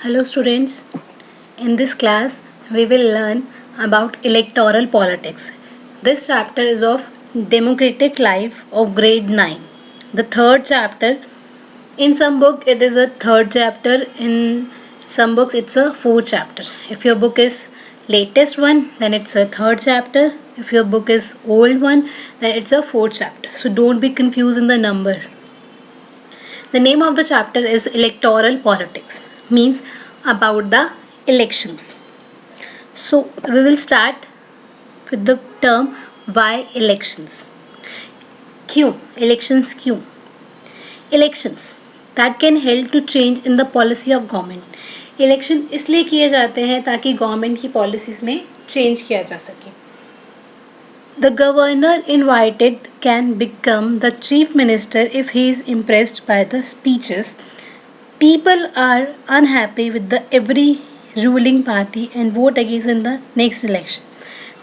Hello students, in this class we will learn about electoral politics. This chapter is of democratic life of grade 9. The third chapter, in some book it is a third chapter, in some books it's a fourth chapter. If your book is latest one, then it's a third chapter. If your book is old one, then it's a fourth chapter. So don't be confused in the number. The name of the chapter is Electoral Politics, means about the elections. So we will start with the term why elections. क्यों elections क्यों? Elections that can help to change in the policy of government. Election इसलिए किए जाते हैं ताकि government की policies में change किया जा सके. The governor invited can become the chief minister if he is impressed by the speeches. People are unhappy with the every ruling party and vote against in the next election.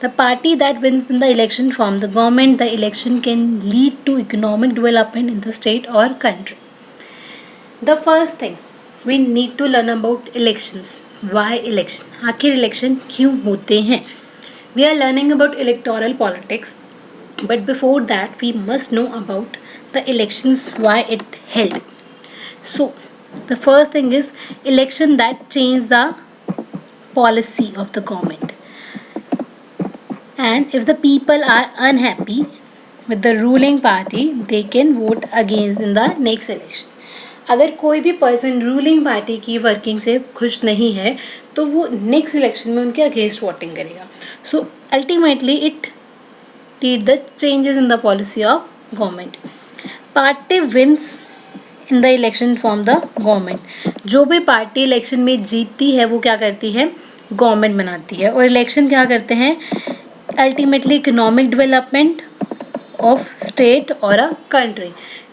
The party that wins in the election from the government, the election can lead to economic development in the state or country. The first thing we need to learn about elections. Why election? आखिर election क्यों होते हैं? We are learning about electoral politics, but before that we must know about the elections, why it held. So the first thing is election that change the policy of the government. And if the people are unhappy with the ruling party, they can vote against in the next election. अगर कोई भी person ruling party की working से खुश नहीं है तो वो नेक्स्ट इलेक्शन में उनके अगेंस्ट वोटिंग करेगा. So ultimately it lead the changes in the policy of government. Party wins in the election from the government. जो भी पार्टी इलेक्शन में जीतती है वो क्या करती है? गवर्नमेंट बनाती है. और इलेक्शन क्या करते हैं? Ultimately economic development of state और अ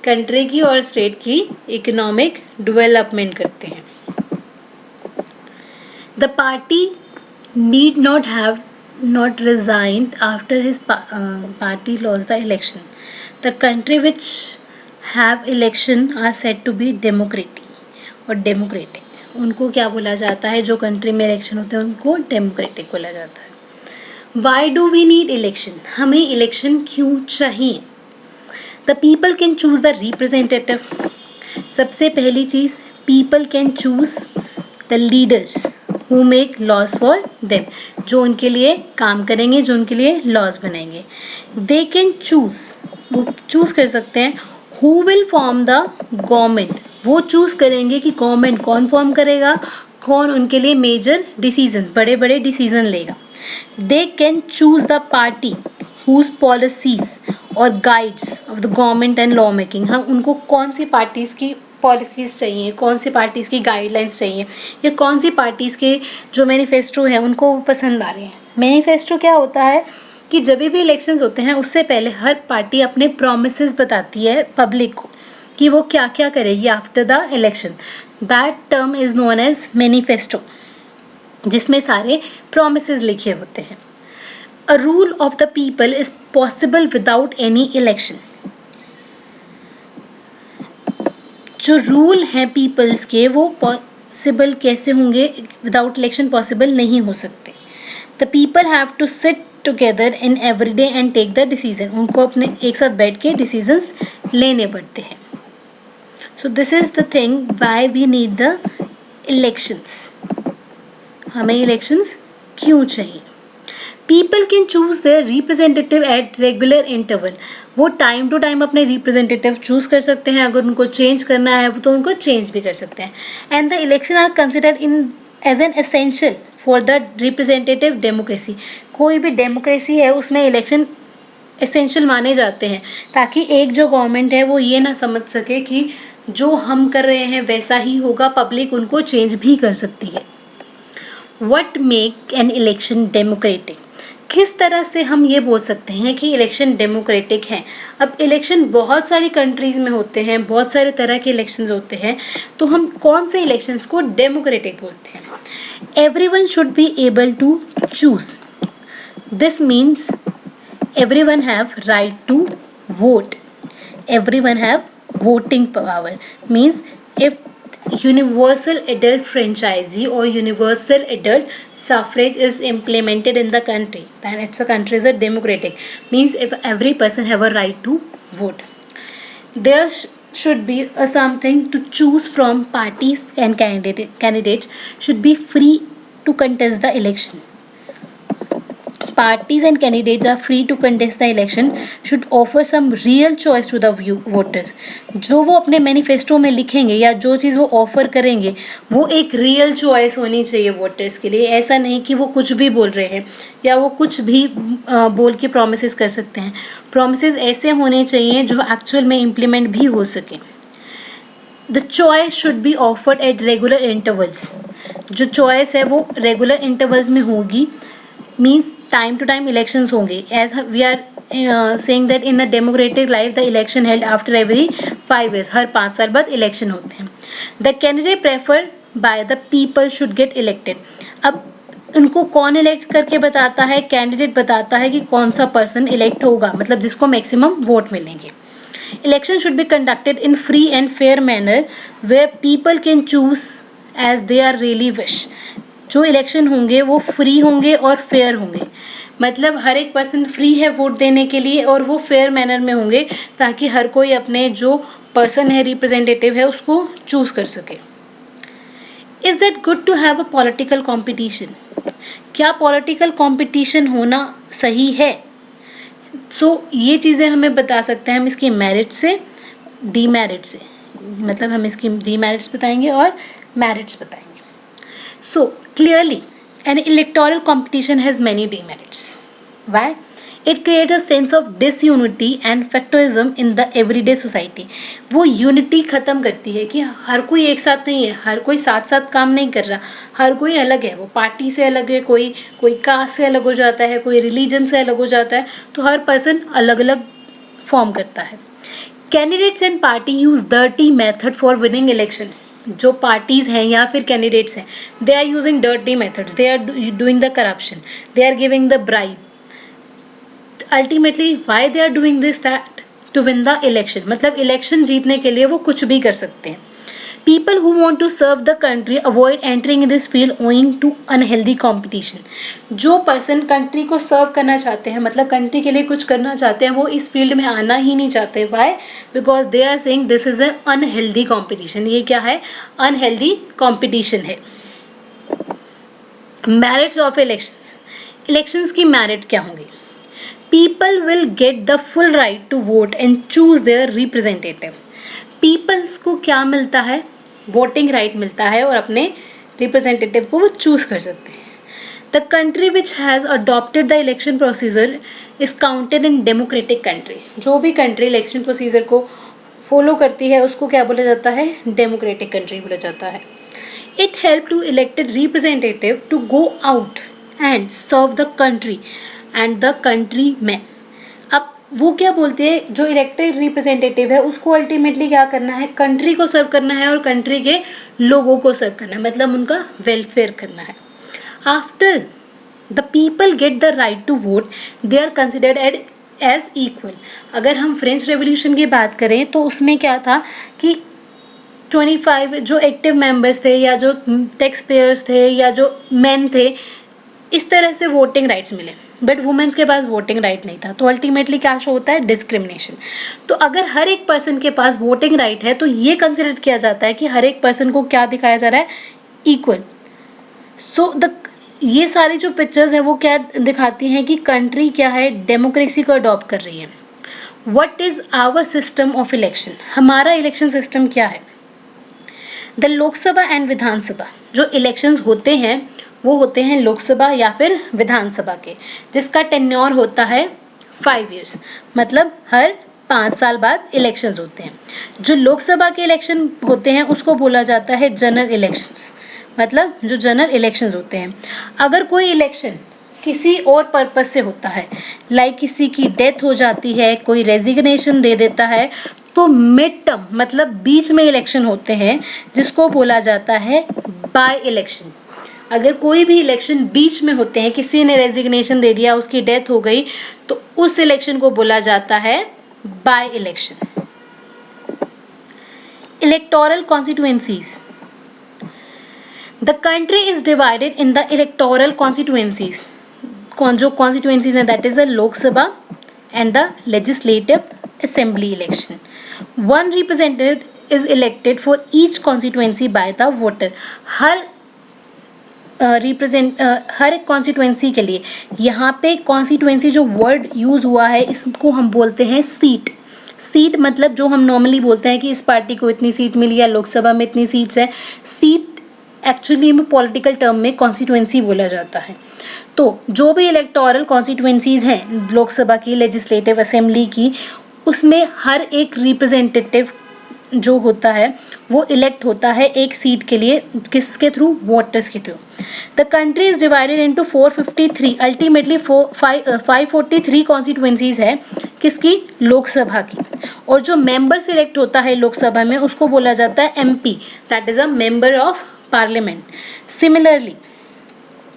कंट्री की और स्टेट की इकोनॉमिक डेवलपमेंट करते हैं. The party need not have not resigned after his party lost the election. The country which have election are said to be democratic और democratic. उनको क्या बोला जाता है? जो कंट्री में इलेक्शन होते हैं उनको डेमोक्रेटिक बोला जाता है. Why do we need election? हमें इलेक्शन क्यों चाहिए? The people can choose the representative. सबसे पहली चीज़, people can choose the leaders who make laws for them. जो उनके लिए काम करेंगे, जो उनके लिए लॉज बनाएंगे. They can choose, वो चूज़ कर सकते हैं. Who will form the government? वो चूज़ करेंगे कि गवर्नमेंट कौन फॉर्म करेगा, कौन उनके लिए मेजर डिसीजन, बड़े बड़े डिसीजन लेगा. They can choose the party whose policies और guides of the government and law making. हम उनको कौन सी पार्टीज़ की पॉलिसीज़ चाहिए, कौन सी पार्टीज़ की गाइडलाइंस चाहिए, या कौन सी पार्टीज़ के जो मैनिफेस्टो हैं उनको पसंद आ रहे हैं. मैनिफेस्टो क्या होता है कि जब भी इलेक्शंस होते हैं उससे पहले हर पार्टी अपने प्रोमिसेस बताती है पब्लिक को कि वो क्या क्या करेगी after the election. That term is known as manifesto, जिसमें सारे प्रोमिसेस लिखे होते हैं. A rule of the people is possible without any election. जो रूल हैं पीपल्स के वो पॉसिबल कैसे होंगे? विदाउट इलेक्शन पॉसिबल नहीं हो सकते. The people have to sit together in every day and take the decision. उनको अपने एक साथ बैठ के डिसीजंस लेने पड़ते हैं. So this is the thing why we need the elections. हमें इलेक्शंस क्यों चाहिए? People can choose their representative at regular interval. वो टाइम टू टाइम अपने रिप्रेजेंटेटिव चूज कर सकते हैं. अगर उनको चेंज करना है तो उनको चेंज भी कर सकते हैं. And the election are considered in as an essential for the representative democracy. कोई भी डेमोक्रेसी है उसमें इलेक्शन एसेंशियल माने जाते हैं ताकि एक जो गवर्नमेंट है वो ये ना समझ सके कि जो हम कर रहे हैं वैसा ही होगा. पब्लिक उनको चेंज भी कर सकती है. What make an election democratic. किस तरह से हम ये बोल सकते हैं कि इलेक्शन डेमोक्रेटिक है? अब इलेक्शन बहुत सारी कंट्रीज़ में होते हैं, बहुत सारे तरह के इलेक्शंस होते हैं, तो हम कौन से इलेक्शंस को डेमोक्रेटिक बोलते हैं? Everyone should be able to choose. This means everyone have right to vote. Everyone have voting power. Means if universal adult franchise or universal adult suffrage is implemented in the country, then it's a country is a democratic, means if every person have a right to vote. There should be a something to choose from. Parties and candidates should be free to contest the election. Parties and candidates are free to contest the election, should offer some real choice to the voters. जो वो अपने manifesto में लिखेंगे या जो चीज़ वो offer करेंगे वो एक रियल चॉइस होनी चाहिए वोटर्स के लिए. ऐसा नहीं कि वो कुछ भी बोल रहे हैं या वो कुछ भी बोल के प्रोमिस कर सकते हैं. प्रोमिस ऐसे होने चाहिए जो एक्चुअल में इम्प्लीमेंट भी हो सके. The choice should be offered at regular intervals. जो चॉइस है वो रेगुलर इंटरवल्स में होगी, means time to time elections होंगे. As we are saying that in a democratic life the election held after every 5 years. हर 5 साल बाद election होते हैं. The candidate preferred by the people should get elected. अब उनको कौन इलेक्ट करके बताता है? कैंडिडेट बताता है कि कौन सा पर्सन इलेक्ट होगा, मतलब जिसको मैक्सिमम वोट मिलेंगे. Election should be conducted in free and fair manner where people can choose as they are really wish. जो इलेक्शन होंगे वो फ्री होंगे और फेयर होंगे, मतलब हर एक पर्सन फ्री है वोट देने के लिए और वो फेयर मैनर में होंगे ताकि हर कोई अपने जो पर्सन है रिप्रेजेंटेटिव है उसको चूज कर सके. Is that good to have a political competition? क्या पॉलिटिकल कॉम्पिटिशन होना सही है? ये चीज़ें हमें बता सकते हैं हम इसकी मेरिट से, डीमेरिट से, मतलब हम इसकी डीमेरिट्स बताएंगे और मेरिट्स बताएंगे. Clearly an electoral competition has many demerits. Why? It creates a sense of disunity and factorism in the everyday society. वो यूनिटी ख़त्म करती है कि हर कोई एक साथ नहीं है, हर कोई साथ साथ काम नहीं कर रहा, हर कोई अलग है. वो पार्टी से अलग है, कोई कास्ट से अलग हो जाता है, कोई रिलीजन से अलग हो जाता है, तो हर पर्सन अलग अलग फॉर्म करता है. Candidates and party use dirty method for winning election. जो पार्टीज हैं या फिर कैंडिडेट्स हैं, they are using dirty methods, they are doing the corruption, they are giving the bribe. Ultimately why they are doing this that to win the election, मतलब election जीतने के लिए वो कुछ भी कर सकते हैं. People who want to serve the country avoid entering in this field owing to unhealthy competition. जो पर्सन कंट्री को सर्व करना चाहते हैं, मतलब कंट्री के लिए कुछ करना चाहते हैं, वो इस फील्ड में आना ही नहीं चाहते. Why? Because they are saying this is an unhealthy competition. ये क्या है? Unhealthy competition है. Merits of elections. Elections की merit क्या होंगी? People will get the full right to vote and choose their representative. Peoples को क्या मिलता है? वोटिंग राइट मिलता है और अपने रिप्रेजेंटेटिव को वो चूज कर सकते हैं. The country which has adopted the election procedure is counted in democratic country. जो भी कंट्री इलेक्शन प्रोसीजर को फॉलो करती है उसको क्या बोला जाता है? डेमोक्रेटिक कंट्री बोला जाता है. It help to elected representative to go out and serve the country and the country man. वो क्या बोलते हैं? जो इलेक्टेड रिप्रेजेंटेटिव है उसको अल्टीमेटली क्या करना है? कंट्री को सर्व करना है और कंट्री के लोगों को सर्व करना है, मतलब उनका वेलफेयर करना है. After the people get the right to vote they are considered as equal. अगर हम फ्रेंच रेवोल्यूशन की बात करें तो उसमें क्या था कि 25 जो एक्टिव मेंबर्स थे या जो टैक्स पेयर्स थे या जो मेन थे, इस तरह से वोटिंग राइट्स मिले, बट वुमेन्स के पास वोटिंग राइट नहीं था. तो अल्टीमेटली क्या शो होता है? डिस्क्रिमिनेशन. तो अगर हर एक पर्सन के पास वोटिंग राइट है तो ये कंसिडर किया जाता है कि हर एक पर्सन को क्या दिखाया जा रहा है? इक्वल. ये सारी जो पिक्चर्स हैं वो क्या दिखाती हैं कि कंट्री क्या है? डेमोक्रेसी को अडॉप्ट कर रही है. What is our system of election? हमारा इलेक्शन सिस्टम क्या है? The Lok Sabha and Vidhan Sabha. जो इलेक्शंस होते हैं वो होते हैं लोकसभा या फिर विधानसभा के, जिसका टेन्योर होता है 5 years, मतलब हर 5 साल बाद इलेक्शंस होते हैं. जो लोकसभा के इलेक्शन होते हैं उसको बोला जाता है जनरल इलेक्शंस, मतलब जो जनरल इलेक्शंस होते हैं. अगर कोई इलेक्शन किसी और पर्पस से होता है, लाइक किसी की डेथ हो जाती है, कोई रेजिग्नेशन दे देता है, तो मिड टर्म मतलब बीच में इलेक्शन होते हैं जिसको बोला जाता है बाय इलेक्शन. अगर कोई भी इलेक्शन बीच में होते हैं, किसी ने रेजिग्नेशन दे दिया, उसकी डेथ हो गई, तो उस इलेक्शन को बोला जाता है by election. Electoral constituencies. The country is divided in the electoral constituencies. जो constituencies हैं, that is the Lok Sabha and the Legislative Assembly election. One representative is elected for each constituency by the voter. हर हर एक constituency के लिए, यहाँ पे constituency जो word use हुआ है इसको हम बोलते हैं सीट. सीट मतलब जो हम नॉर्मली बोलते हैं कि इस पार्टी को इतनी सीट मिली या लोकसभा में इतनी सीट्स है. सीट एक्चुअली में पॉलिटिकल टर्म में कॉन्स्टिट्यूएंसी बोला जाता है. तो जो भी इलेक्टोरल कॉन्स्टिट्यूएंसीज हैं लोकसभा की, लेजिस्लेटिव असेंबली की, उसमें हर एक रिप्रेजेंटेटिव जो होता है वो इलेक्ट होता है एक सीट के लिए. किसके थ्रू? वोटर्स के through. The country is divided into 453, ultimately 543 constituencies है किसकी? लोकसभा की. और जो मेंबर सिलेक्ट होता है लोकसभा में उसको बोला जाता है MP, that is a member of parliament. Similarly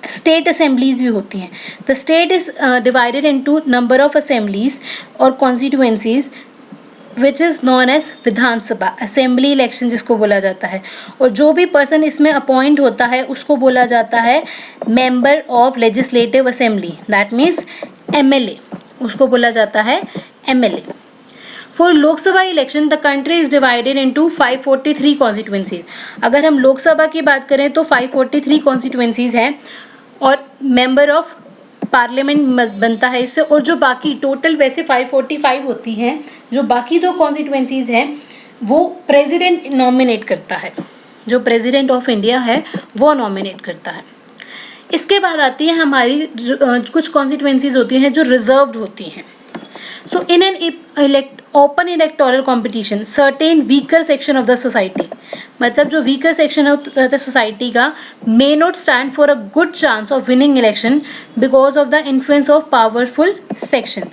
state assemblies भी होती हैं. The state is divided into number of assemblies और constituencies which is known as Vidhan Sabha, assembly election जिसको बोला जाता है. और जो भी पर्सन इसमें अपॉइंट होता है उसको बोला जाता है member of legislative assembly, that means MLA, उसको बोला जाता है MLA. For Lok Sabha election the country is divided into 543 constituencies. अगर हम लोकसभा की बात करें तो 543 कॉन्स्टिट्यूएंसीज हैं और मेंबर ऑफ पार्लियामेंट बनता है इससे. और जो बाकी टोटल वैसे 545 होती हैं, जो बाकी दो कॉन्स्टिट्यूएंसीज हैं वो प्रेसिडेंट नॉमिनेट करता है, जो प्रेसिडेंट ऑफ इंडिया है वो नॉमिनेट करता है. इसके बाद आती है हमारी कुछ कॉन्स्टिट्यूएंसीज होती हैं जो रिजर्व्ड होती हैं. So in an open electoral competition certain weaker section of the society, मतलब जो weaker section of the society का may not stand for a good chance of winning election because of the influence of powerful section.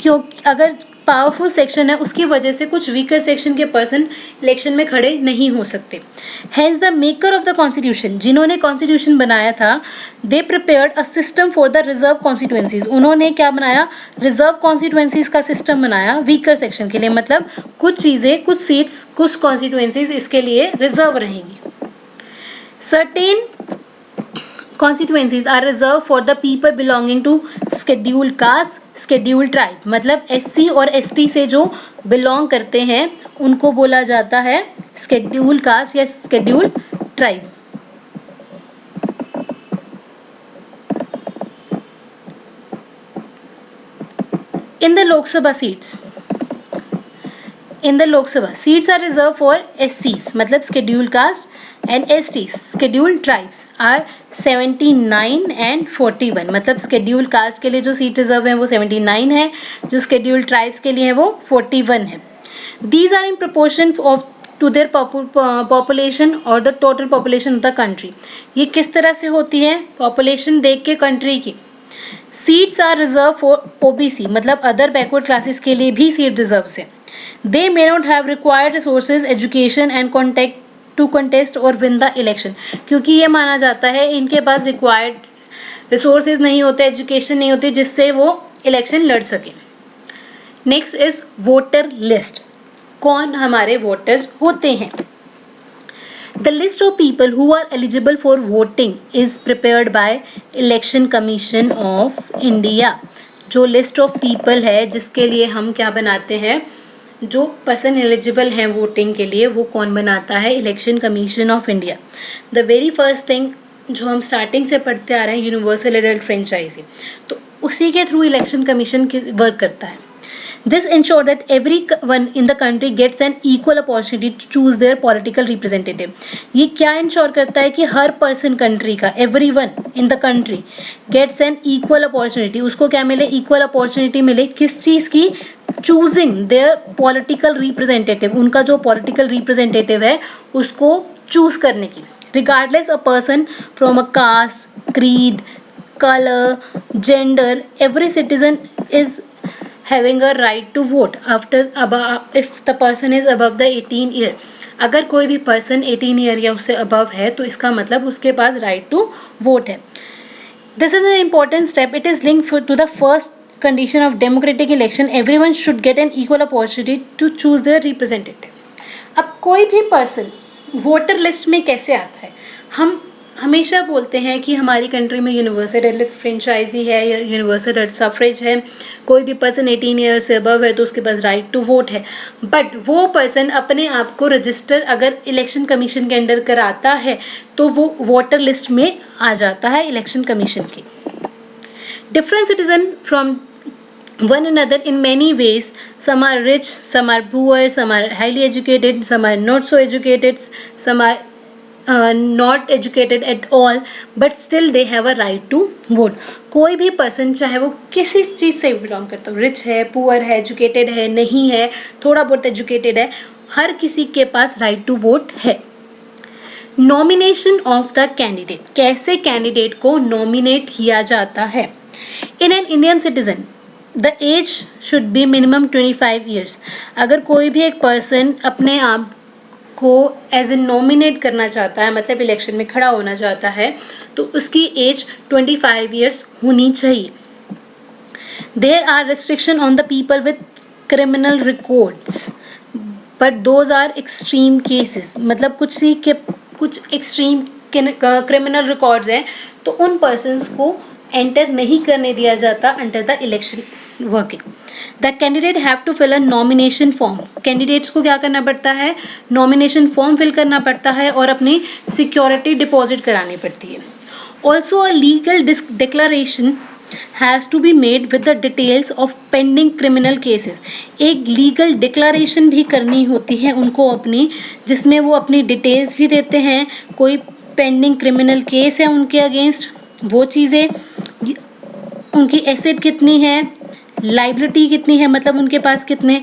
क्योंकि अगर powerful section है उसकी वजह से कुछ वीकर सेक्शन के पर्सन इलेक्शन में खड़े नहीं हो सकते. Has the maker of the constitution, जिन्होंने कॉन्स्टिट्यूशन बनाया था, दे prepared a system for the reserve constituencies. उन्होंने क्या बनाया? रिजर्व कॉन्स्टिट्यूएंसीज का सिस्टम बनाया वीकर सेक्शन के लिए. मतलब कुछ चीज़ें, कुछ सीट्स, कुछ कॉन्स्टिट्यूएंसीज इसके लिए रिजर्व रहेंगी. Certain constituencies are reserved for the people belonging to scheduled caste, scheduled tribe. मतलब SC और ST से जो बिलोंग करते हैं उनको बोला जाता है scheduled caste या scheduled tribe. In the Lok Sabha seats, seats are reserved for SCs मतलब scheduled caste and STs scheduled tribes are 79 and 41. मतलब scheduled caste के लिए जो सीट रिजर्व है वो 79 है, जो scheduled tribes के लिए है वो 41 है. These are in proportion of to their population or the total population of the country. ये किस तरह से होती है? पॉपुलेशन देख के कंट्री की. Seats are reserve for OBC मतलब अदर बैकवर्ड क्लासेस के लिए भी सीट रिजर्व है. They may not have required resources, education and contact to contest और विन द इलेक्शन. क्योंकि ये माना जाता है इनके पास रिक्वायर्ड रिसोर्सेज नहीं होते, एजुकेशन नहीं होती जिससे वो इलेक्शन लड़ सके. Next is voter list. कौन हमारे वोटर्स होते हैं? The list of people who are eligible for voting is prepared by election commission of India. जो लिस्ट ऑफ पीपल है जिसके लिए हम क्या बनाते हैं, जो पर्सन एलिजिबल हैं वोटिंग के लिए, वो कौन बनाता है? Election commission of India. The very first thing जो हम स्टार्टिंग से पढ़ते आ रहे हैं यूनिवर्सल एडल्ट फ्रेंचाइजी, तो उसी के थ्रू इलेक्शन कमीशन वर्क करता है. This ensure that every one in the country gets an equal opportunity to choose their political representative. ये क्या इंश्योर करता है कि हर पर्सन कंट्री का, every one in the country gets an equal opportunity, उसको क्या मिले? इक्वल अपॉर्चुनिटी मिले. किस चीज़ की? चूजिंग देयर पॉलिटिकल रिप्रेजेंटेटिव, उनका जो पॉलिटिकल रिप्रेजेंटेटिव है उसको चूज करने की. Regardless a person from a caste, creed, colour, gender, every citizen is having a right to vote after if the person is above the 18 year. अगर कोई भी person 18 year या उससे अबव है तो इसका मतलब उसके पास राइट टू वोट है. This is an important step. It is linked to the first condition of democratic election. Everyone should get an equal opportunity to choose their representative. अब कोई भी पर्सन वोटर लिस्ट में कैसे आता है? हम हमेशा बोलते हैं कि हमारी कंट्री में यूनिवर्सल फ्रेंचाइजी है या यूनिवर्सल सफरेज है, कोई भी पर्सन 18 ईयर्स से अबव है तो उसके पास राइट टू वोट है, बट वो पर्सन अपने आप को रजिस्टर अगर इलेक्शन कमीशन के अंडर कराता है तो वो वोटर लिस्ट में आ जाता है इलेक्शन कमीशन की। Different citizen from one another in many ways. Some are rich, some are poor, some are highly educated, some are not so educated, some are not educated at all, but still they have a right to vote. कोई भी person चाहे वो किसी चीज़ से belong करता हो, rich है, poor है, एजुकेटेड है, नहीं है, थोड़ा बहुत एजुकेटेड है, हर किसी के पास राइट टू वोट है। नॉमिनेशन ऑफ द कैंडिडेट, कैसे कैंडिडेट को नॉमिनेट किया जाता है। In an Indian citizen the age should be minimum 25 years. अगर कोई भी एक पर्सन अपने आप को एज ए नॉमिनेट करना चाहता है, मतलब इलेक्शन में खड़ा होना चाहता है, तो उसकी एज 25 ईयर्स होनी चाहिए। There are restriction on the people with criminal records, but those are extreme cases, मतलब कुछ एक्सट्रीम क्रिमिनल रिकॉर्ड्स हैं तो उन पर्सनस को एंटर नहीं करने दिया जाता under the election working. The candidate have to fill a nomination form, candidates को क्या करना पड़ता है, नॉमिनेशन फॉर्म फिल करना पड़ता है और अपनी सिक्योरिटी डिपॉजिट करानी पड़ती है। Also a legal declaration has to be made with the details of pending criminal cases. एक लीगल डिक्लेरेशन भी करनी होती है उनको अपनी, जिसमें वो अपनी डिटेल्स भी देते हैं, कोई पेंडिंग क्रिमिनल केस है उनके अगेंस्ट, वो चीज़ें, उनकी एसेट कितनी है, लाइबिलिटी कितनी है, मतलब उनके पास कितने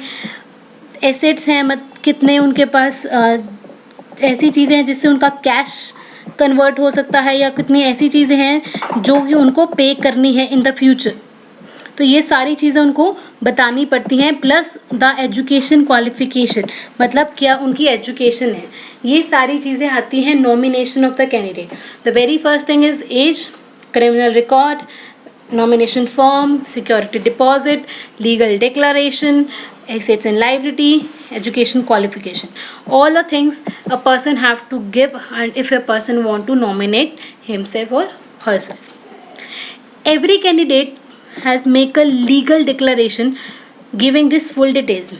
एसेट्स हैं, कितने उनके पास ऐसी चीज़ें हैं जिससे उनका कैश कन्वर्ट हो सकता है, या कितनी ऐसी चीज़ें हैं जो कि उनको पे करनी है इन द फ्यूचर। तो ये सारी चीज़ें उनको बतानी पड़ती हैं, प्लस द एजुकेशन क्वालिफिकेशन, मतलब क्या उनकी एजुकेशन है, ये सारी चीज़ें आती हैं nomination of the candidate. The very first thing is age, criminal record, nomination form, security deposit, legal declaration, assets and liability, education qualification, all the things a person have to give and if a person want to nominate himself or herself. Every candidate has make a legal declaration giving this full details.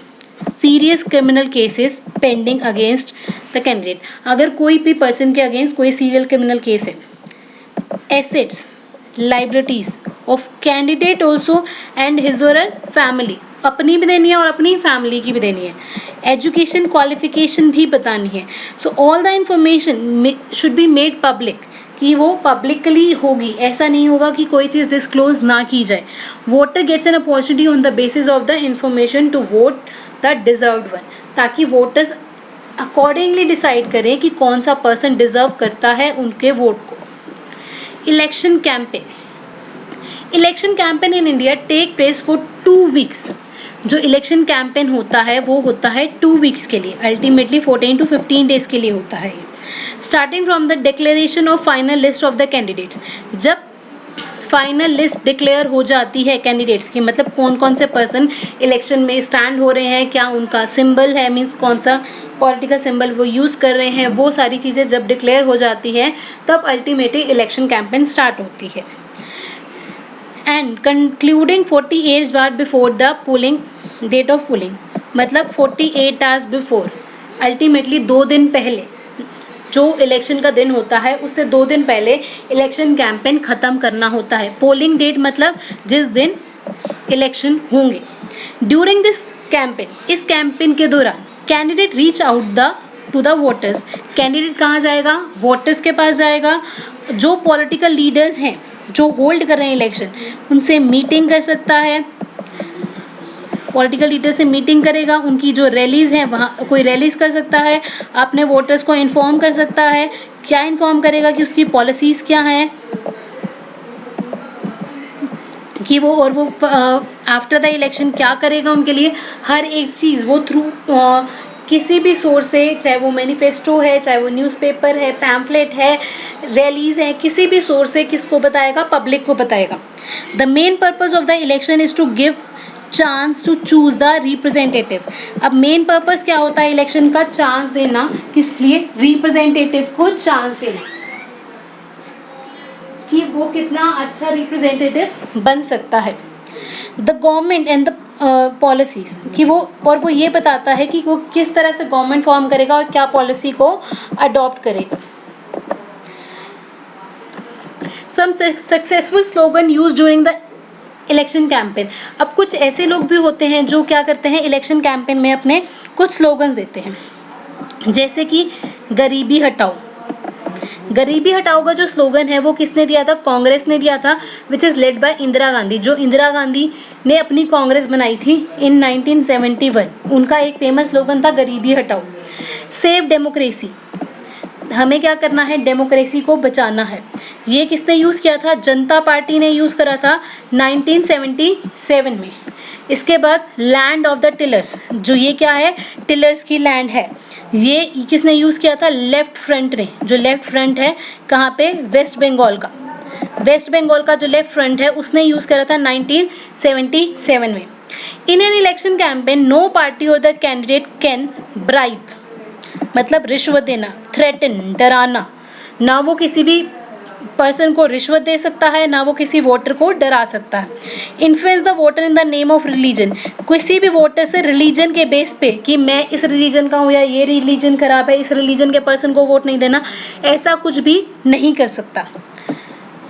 Serious criminal cases pending against the candidate, अगर कोई भी person के against कोई serial criminal case है, assets, liabilities of candidate also and his or her family, अपनी भी देनी है और अपनी फैमिली की भी देनी है, एजुकेशन क्वालिफिकेशन भी बतानी है। So all the information should be made public, कि वो पब्लिकली होगी, ऐसा नहीं होगा कि कोई चीज़ डिस्क्लोज ना की जाए। Voter gets an opportunity on the basis of the information to vote the deserved one, ताकि वोटर्स अकॉर्डिंगली डिसाइड करें कि कौन सा पर्सन डिजर्व करता है उनके वोट को। Election campaign, election campaign in India take place for 2 weeks. जो इलेक्शन कैंपेन होता है वो होता है 2 वीक्स के लिए, अल्टीमेटली 14 to 15 डेज के लिए होता है। Starting from the declaration of final list of the candidates, जब फाइनल लिस्ट डिक्लेयर हो जाती है कैंडिडेट्स की, मतलब कौन कौन से पर्सन इलेक्शन में स्टैंड हो रहे हैं, क्या उनका सिंबल है, मीन्स कौन सा पॉलिटिकल सिंबल वो यूज़ कर रहे हैं, वो सारी चीज़ें जब डिक्लेयर हो जाती है तब अल्टीमेटली इलेक्शन कैंपेन स्टार्ट होती है। And concluding 48 hours before the polling date of polling, मतलब 48 आवर्स बिफोर, अल्टीमेटली 2 दिन पहले जो इलेक्शन का दिन होता है उससे 2 दिन पहले इलेक्शन कैंपेन ख़त्म करना होता है। पोलिंग डेट मतलब जिस दिन इलेक्शन होंगे। ड्यूरिंग दिस कैंपेन, इस कैंपेन के दौरान candidate reach out to the voters, candidate कहाँ जाएगा, वोटर्स के पास जाएगा। जो पॉलिटिकल लीडर्स हैं जो होल्ड कर रहे हैं इलेक्शन, उनसे मीटिंग कर सकता है, पॉलिटिकल लीडर से मीटिंग करेगा, उनकी जो रैलीज़ हैं वहाँ कोई रैलीज़ कर सकता है, अपने वोटर्स को इन्फॉर्म कर सकता है। क्या इन्फॉर्म करेगा कि उसकी पॉलिसीज़ क्या हैं, कि वो आफ्टर द इलेक्शन क्या करेगा उनके लिए, हर एक चीज़ वो थ्रू किसी भी सोर्स से, चाहे वो मैनिफेस्टो है, चाहे वो न्यूज़पेपर है, पैम्फलेट है, रैलीज़ है, किसी भी सोर्स से किसको बताएगा, पब्लिक को बताएगा। The main purpose of the election is to give chance to choose the representative. अब मेन पर्पज़ क्या होता है इलेक्शन का, चांस देना, किस लिए, रिप्रेजेंटेटिव को चांस देना। वो कितना अच्छा रिप्रेजेंटेटिव बन सकता है। The government and the policies कि वो ये बताता है कि वो किस तरह से गवर्नमेंट फॉर्म करेगा और क्या पॉलिसी को अडॉप्ट करेगा। Some successful slogan use during the election campaign. अब कुछ ऐसे लोग भी होते हैं जो क्या करते हैं, इलेक्शन कैंपेन में अपने कुछ स्लोगन देते हैं, जैसे कि गरीबी हटाओ। गरीबी हटाओ का जो स्लोगन है वो किसने दिया था, कांग्रेस ने दिया था, which is led by Indira Gandhi. जो इंदिरा गांधी ने अपनी कांग्रेस बनाई थी इन 1971, उनका एक फेमस स्लोगन था गरीबी हटाओ। सेव डेमोक्रेसी, हमें क्या करना है, डेमोक्रेसी को बचाना है। ये किसने यूज़ किया था, जनता पार्टी ने यूज़ करा था 1977 में। इसके बाद लैंड ऑफ द टिलर्स, जो ये क्या है, टिलर्स की लैंड है, ये किसने यूज़ किया था, लेफ्ट फ्रंट ने। जो लेफ्ट फ्रंट है कहाँ पे, वेस्ट बंगाल का। वेस्ट बंगाल का जो लेफ्ट फ्रंट है उसने यूज़ करा था 1977 में। In an election campaign no party और द कैंडिडेट कैन ब्राइब, मतलब रिश्वत देना, थ्रेटन, डराना। ना वो किसी भी पर्सन को रिश्वत दे सकता है, ना वो किसी वोटर को डरा सकता है। Influence the voter in the name of religion, किसी भी वोटर से रिलीजन के बेस पे कि मैं इस रिलीजन का हूँ या ये रिलीजन खराब है, इस रिलीजन के पर्सन को वोट नहीं देना, ऐसा कुछ भी नहीं कर सकता।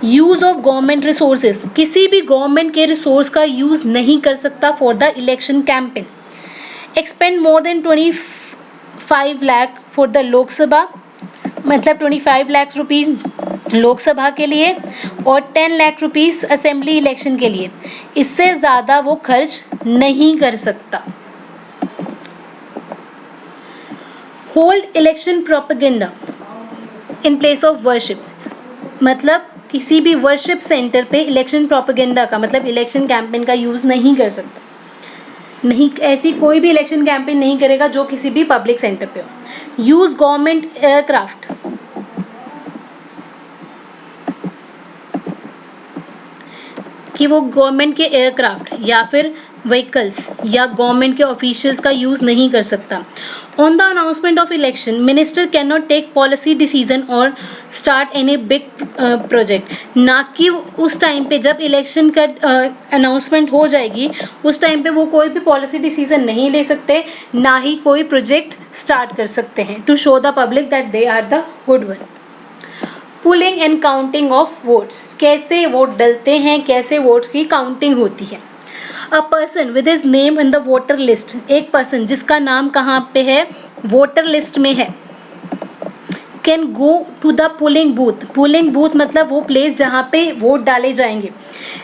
यूज़ ऑफ गवर्नमेंट रिसोर्सेज, किसी भी गवर्नमेंट के रिसोर्स का यूज़ नहीं कर सकता for the election campaign. Expand more than 25 lakh for the Lok Sabha, मतलब 25 लाख रुपीज़ लोकसभा के लिए और 10 लाख रुपीज़ असेंबली इलेक्शन के लिए। इससे ज़्यादा वो खर्च नहीं कर सकता। Hold election propaganda in place of worship, मतलब किसी भी वर्शिप सेंटर पे इलेक्शन प्रोपेगेंडा का, मतलब इलेक्शन कैंपेन का यूज़ नहीं कर सकता। नहीं, ऐसी कोई भी इलेक्शन कैंपेन नहीं करेगा जो किसी भी पब्लिक सेंटर पे हो। यूज़ गवर्नमेंट एयरक्राफ्ट, कि वो गवर्नमेंट के एयरक्राफ्ट या फिर व्हीकल्स या गवर्नमेंट के ऑफिशियल्स का यूज़ नहीं कर सकता। On the announcement of election minister can not take policy decision और स्टार्ट एनी बिग प्रोजेक्ट, ना कि उस टाइम पे जब इलेक्शन का अनाउंसमेंट हो जाएगी उस टाइम पे वो कोई भी पॉलिसी डिसीजन नहीं ले सकते, ना ही कोई प्रोजेक्ट स्टार्ट कर सकते हैं to show the public that they are the good one. Polling and counting of votes, कैसे वोट डलते हैं, कैसे वोट्स की काउंटिंग होती है। A person with his name in the voter list, एक पर्सन जिसका नाम कहाँ पे है, वोटर लिस्ट में है, can go to the polling booth, polling booth मतलब वो प्लेस जहाँ पे वोट डाले जाएंगे,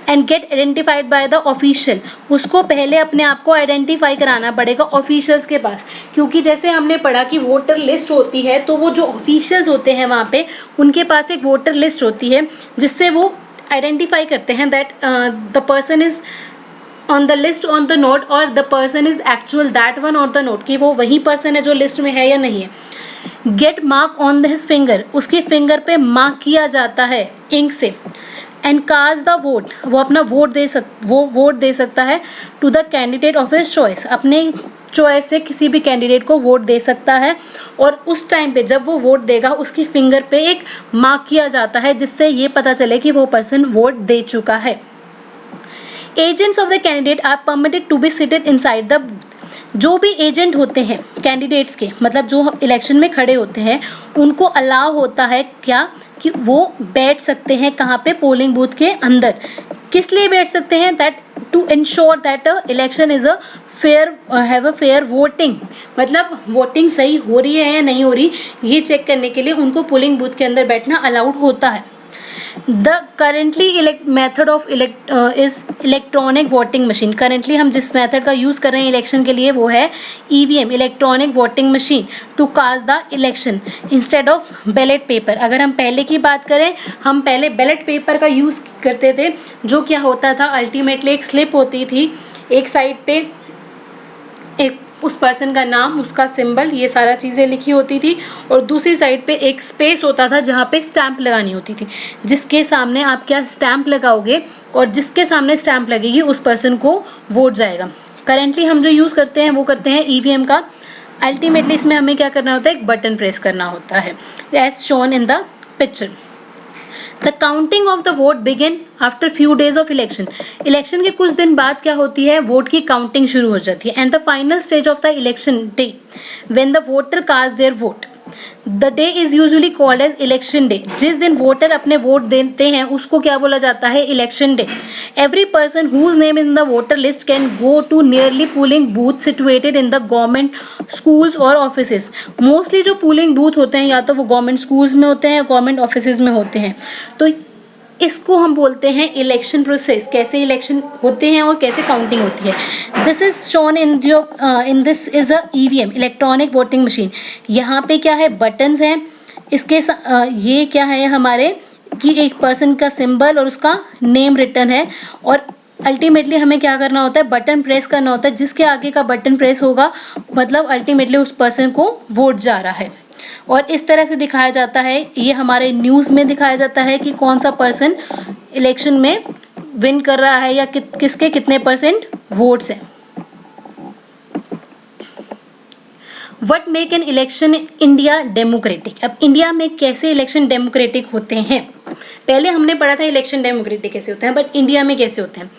and get identified by the official, उसको पहले अपने आप को आइडेंटिफाई कराना पड़ेगा ऑफिशियल्स के पास, क्योंकि जैसे हमने पढ़ा कि वोटर लिस्ट होती है तो वो जो ऑफिशियल्स होते हैं वहाँ पे उनके पास एक वोटर लिस्ट होती है जिससे वो आइडेंटिफाई करते हैं that the person is on the list on the note और the person is actual that one on the note, कि वो वही पर्सन है जो लिस्ट में है या नहीं है। Get mark on his finger, उसके फिंगर पे मार्क किया जाता है इंक से। एंड कास्ट द वोट, वो अपना वोट दे सकता है to the candidate of his choice, अपने चॉइस से किसी भी कैंडिडेट को वोट दे सकता है। और उस टाइम पे जब वो वोट देगा उसकी फिंगर पे एक मार्क किया जाता है जिससे ये पता चले कि वो पर्सन वोट दे चुका है। Agents of the candidate are permitted to be seated inside the booth, जो भी एजेंट होते हैं कैंडिडेट्स के, मतलब जो इलेक्शन में खड़े होते हैं, उनको अलाउ होता है क्या कि वो बैठ सकते हैं कहाँ पे, पोलिंग बूथ के अंदर। किस लिए बैठ सकते हैं, that to ensure that election is a fair, have a fair voting, मतलब वोटिंग सही हो रही है या नहीं हो रही ये चेक करने के लिए उनको पोलिंग बूथ के अंदर बैठना अलाउड होता है। The currently method of is electronic voting machine, currently हम जिस मेथड का यूज़ कर रहे हैं इलेक्शन के लिए वो है EVM, electronic voting machine, to cast the election instead of ballot paper. अगर हम पहले की बात करें, हम पहले बैलेट पेपर का यूज़ करते थे, जो क्या होता था, अल्टीमेटली एक स्लिप होती थी, एक साइड पे एक उस पर्सन का नाम, उसका सिंबल, ये सारा चीज़ें लिखी होती थी, और दूसरी साइड पे एक स्पेस होता था जहाँ पे स्टैंप लगानी होती थी, जिसके सामने आप क्या स्टैंप लगाओगे और जिसके सामने स्टैंप लगेगी उस पर्सन को वोट जाएगा। करेंटली हम जो यूज़ करते हैं वो करते हैं ईवीएम का। अल्टीमेटली इसमें हमें क्या करना होता है, एक बटन प्रेस करना होता है, as shown in the picture. The counting of the vote begin after few days of election. Election के कुछ दिन बाद क्या होती है, वोट की काउंटिंग शुरू हो जाती है. And the final stage of the election day when the voter cast their vote. The day is usually called as election day. जिस दिन वोटर अपने वोट देते हैं उसको क्या बोला जाता है, election day. Every person whose name in the voter list can go to nearly polling booth situated in the government schools और ऑफिसेज. मोस्टली जो पोलिंग बूथ होते हैं या तो वो गवर्नमेंट स्कूल्स में होते हैं या गवर्नमेंट ऑफिसेज में होते हैं. तो इसको हम बोलते हैं इलेक्शन प्रोसेस, कैसे इलेक्शन होते हैं और कैसे काउंटिंग होती है. This is shown in this is a EVM, electronic voting machine. यहाँ पे क्या है, बटन्स हैं. इसके ये क्या है हमारे कि एक पर्सन का सिंबल और उसका नेम रिटन है. और अल्टीमेटली हमें क्या करना होता है, बटन प्रेस करना होता है. जिसके आगे का बटन प्रेस होगा मतलब अल्टीमेटली उस पर्सन को वोट जा रहा है. और इस तरह से दिखाया जाता है, ये हमारे न्यूज़ में दिखाया जाता है कि कौन सा पर्सन इलेक्शन में विन कर रहा है या किसके कितने परसेंट वोट्स हैं. What make an election India democratic. अब इंडिया में कैसे इलेक्शन डेमोक्रेटिक होते हैं. पहले हमने पढ़ा था इलेक्शन डेमोक्रेटिक कैसे होते हैं, बट इंडिया में कैसे होते हैं.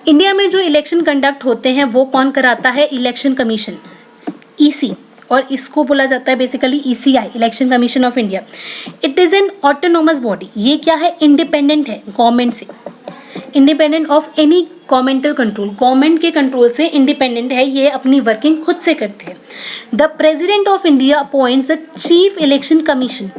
इंडिया में जो इलेक्शन कंडक्ट होते हैं वो कौन कराता है, इलेक्शन कमीशन, ईसी. और इसको बोला जाता है basically ECI, election commission of India. It is an autonomous body. ये क्या है, इंडिपेंडेंट है गवर्नमेंट से, independent of any governmental control. Government के कंट्रोल से इंडिपेंडेंट है, ये अपनी वर्किंग खुद से करते हैं. The president of India appoints the chief election commission.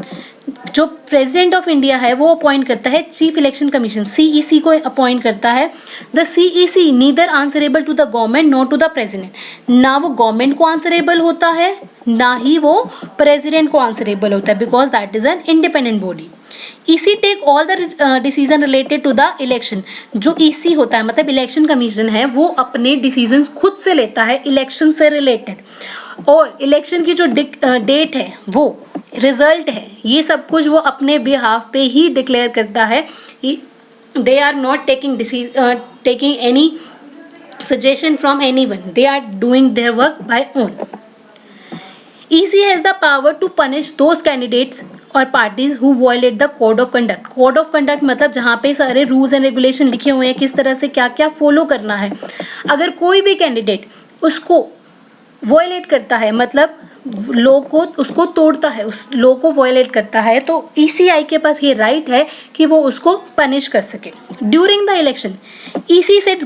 जो प्रेसिडेंट ऑफ इंडिया है वो अपॉइंट करता है चीफ इलेक्शन कमीशन, सीईसी को अपॉइंट करता है. The CEC neither answerable to the government not to the president. ना वो गवर्नमेंट को आंसरेबल होता है ना ही वो प्रेसिडेंट को आंसरेबल होता है, because that is an independent body. EC take all the decision related to the election. जो ईसी होता है मतलब इलेक्शन कमीशन है, वो अपने डिसीजन खुद से लेता है इलेक्शन से रिलेटेड. और इलेक्शन की जो डेट है, वो रिजल्ट है, ये सब कुछ वो अपने बिहाफ पे ही डिक्लेयर करता है. They are not taking any suggestion from anyone, they are doing their work by own. EC has the power to punish those candidates और parties who violate the code of conduct. Code of conduct मतलब जहाँ पे सारे rules and regulation लिखे हुए हैं, किस तरह से क्या क्या फॉलो करना है. अगर कोई भी कैंडिडेट उसको वायलेट करता है, मतलब लॉ को उसको तोड़ता है, उस लॉ को वायलेट करता है, तो ECI के पास ये राइट है कि वो उसको पनिश कर सके. During the election EC set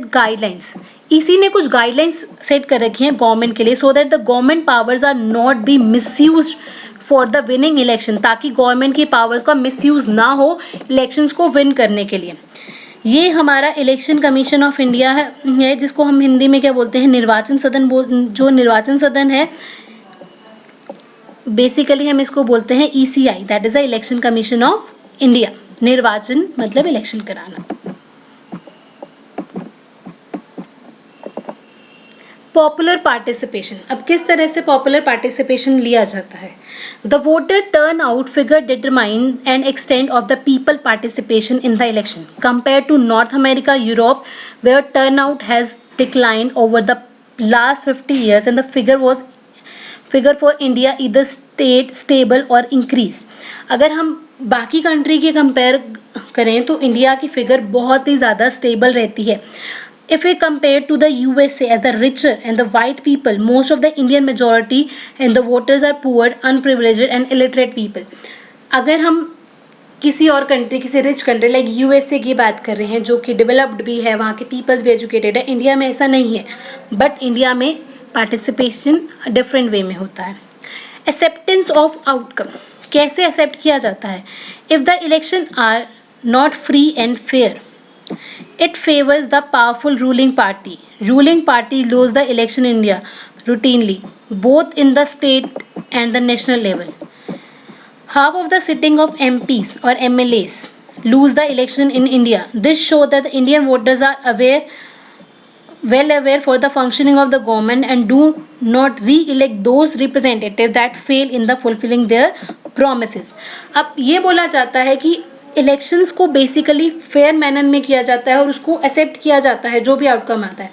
guidelines. EC ने कुछ गाइडलाइंस सेट कर रखी हैं गवर्नमेंट के लिए, so that the government powers are not be misused for the winning election. ताकि गवर्नमेंट की पावर्स का मिसयूज ना हो इलेक्शंस को विन करने के लिए. ये हमारा इलेक्शन कमीशन ऑफ इंडिया है, जिसको हम हिंदी में क्या बोलते हैं, निर्वाचन सदन. जो निर्वाचन सदन है बेसिकली हम इसको बोलते हैं ECI, that is the election commission of India. निर्वाचन मतलब इलेक्शन कराना. Popular participation. अब किस तरह से पॉपुलर पार्टिसिपेशन लिया जाता है. The voter turn out figure determine and extent of the people participation in the election compare to North America, Europe, where turn out has declined over the last 50 years and the figure for India either stayed stable or increased. अगर हम बाकी country के compare करें तो India की figure बहुत ही ज़्यादा stable रहती है. If we compare to the USA as the richer and the white people, most of the Indian majority and the voters are poor, unprivileged and illiterate people. अगर हम किसी और कंट्री, किसी रिच कंट्री लाइक USA की बात कर रहे हैं जो कि डेवलप्ड भी है, वहाँ के पीपल्स भी एजुकेटेड है, इंडिया में ऐसा नहीं है. बट इंडिया में पार्टिसिपेशन डिफरेंट वे में होता है. Acceptance of outcome. कैसे एक्सेप्ट किया जाता है. If the election are not free and fair, it favors the powerful ruling party. Ruling party lose the election in India routinely, both in the state and the national level. Half of the sitting of MPs or MLAs lose the election in India. This shows that the Indian voters are well aware for the functioning of the government and do not re-elect those representatives that fail in the fulfilling their promises. अब ये बोला जाता है कि elections को basically fair manner में किया जाता है और उसको एक्सेप्ट किया जाता है जो भी आउटकम आता है.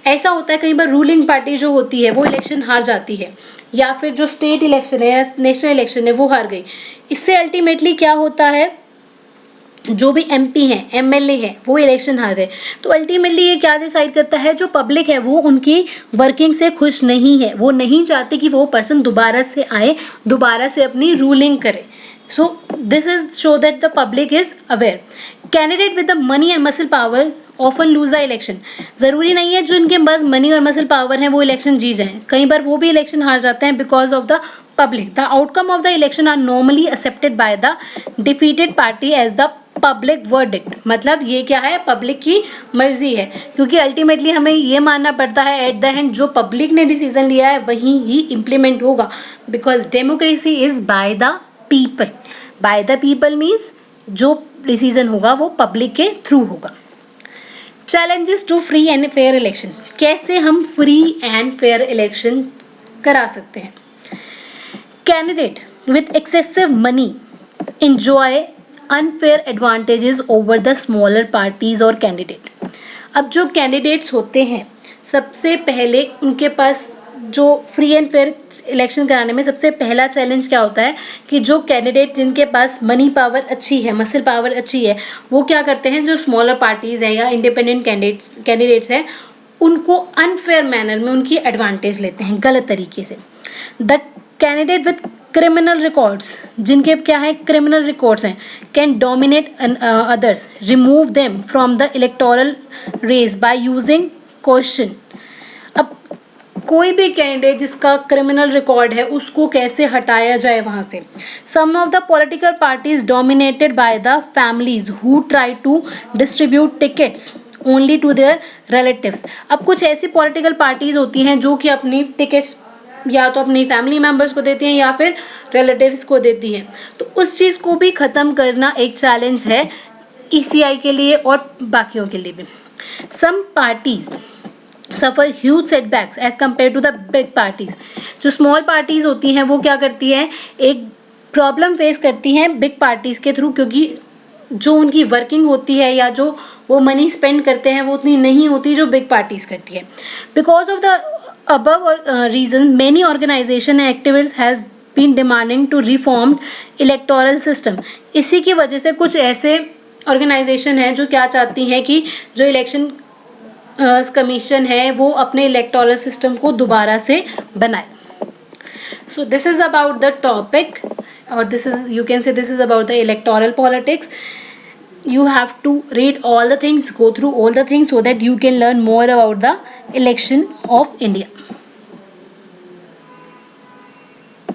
ऐसा होता है कई बार रूलिंग पार्टी जो होती है वो इलेक्शन हार जाती है, या फिर जो स्टेट इलेक्शन है या नेशनल इलेक्शन है वो हार गई. इससे अल्टीमेटली क्या होता है जो भी एमपी हैं, एमएलए हैं, वो इलेक्शन हार गए, तो अल्टीमेटली ये क्या डिसाइड करता है, जो पब्लिक है वो उनकी वर्किंग से खुश नहीं है, वो नहीं चाहती कि वो पर्सन दोबारा से आए, दोबारा से अपनी रूलिंग करे. So this is show that the public is aware. Candidate with the money and muscle power often lose the election. जरूरी नहीं है जो इनके पास मनी और मसल पावर है वो इलेक्शन जीत जाएं, कई बार वो भी इलेक्शन हार जाते हैं because of the public. The outcome of the election are normally accepted by the defeated party as the public verdict. मतलब ये क्या है, पब्लिक की मर्जी है, क्योंकि अल्टीमेटली हमें ये मानना पड़ता है एट द एंड जो पब्लिक ने डिसीजन लिया है वही ही इम्प्लीमेंट होगा, because democracy is by the people. By the people means जो डिसीजन होगा वो पब्लिक के थ्रू होगा. Challenges to free and fair election. कैसे हम फ्री एंड फेयर इलेक्शन करा सकते हैं. Candidate with excessive money enjoy unfair advantages over the smaller parties or candidate. अब जो कैंडिडेट्स होते हैं सबसे पहले उनके पास जो फ्री एंड फेयर इलेक्शन कराने में सबसे पहला चैलेंज क्या होता है कि जो कैंडिडेट जिनके पास मनी पावर अच्छी है, मसल पावर अच्छी है, वो क्या करते हैं, जो स्मॉलर पार्टीज हैं या इंडिपेंडेंट कैंडिडेट्स हैं उनको अनफेयर मैनर में उनकी एडवांटेज लेते हैं, गलत तरीके से. The candidate with criminal records, जिनके क्या है क्रिमिनल रिकॉर्ड्स हैं, can dominate others, remove them from the electoral race by using question. अब कोई भी कैंडिडेट जिसका क्रिमिनल रिकॉर्ड है उसको कैसे हटाया जाए वहाँ से. Some of the political parties dominated by the families who try to distribute tickets only to their relatives. अब कुछ ऐसी पॉलिटिकल पार्टीज होती हैं जो कि अपनी टिकट्स या तो अपनी फैमिली मेम्बर्स को देती हैं या फिर रिलेटिव्स को देती हैं, तो उस चीज़ को भी ख़त्म करना एक चैलेंज है ईसीआई के लिए और बाकियों के लिए भी. Some parties suffer huge setbacks as compare to the big parties. जो स्मॉल पार्टीज होती हैं वो क्या करती हैं, एक प्रॉब्लम फेस करती हैं बिग पार्टीज के थ्रू, क्योंकि जो उनकी वर्किंग होती है या जो वो मनी स्पेंड करते हैं वो उतनी नहीं होती जो बिग पार्टीज करती है. Because of the above reason many organization and activists has been demanding to reformed electoral system. इसी की वजह से कुछ ऐसे ऑर्गेनाइजेशन हैं जो क्या चाहती हैं कि जो इलेक्शन कमीशन है वो अपने इलेक्टोरल सिस्टम को दोबारा से बनाए. So this is about the topic, or this is about the electoral politics. You have to read all the things, go through all the things so that you can learn more about the election of India.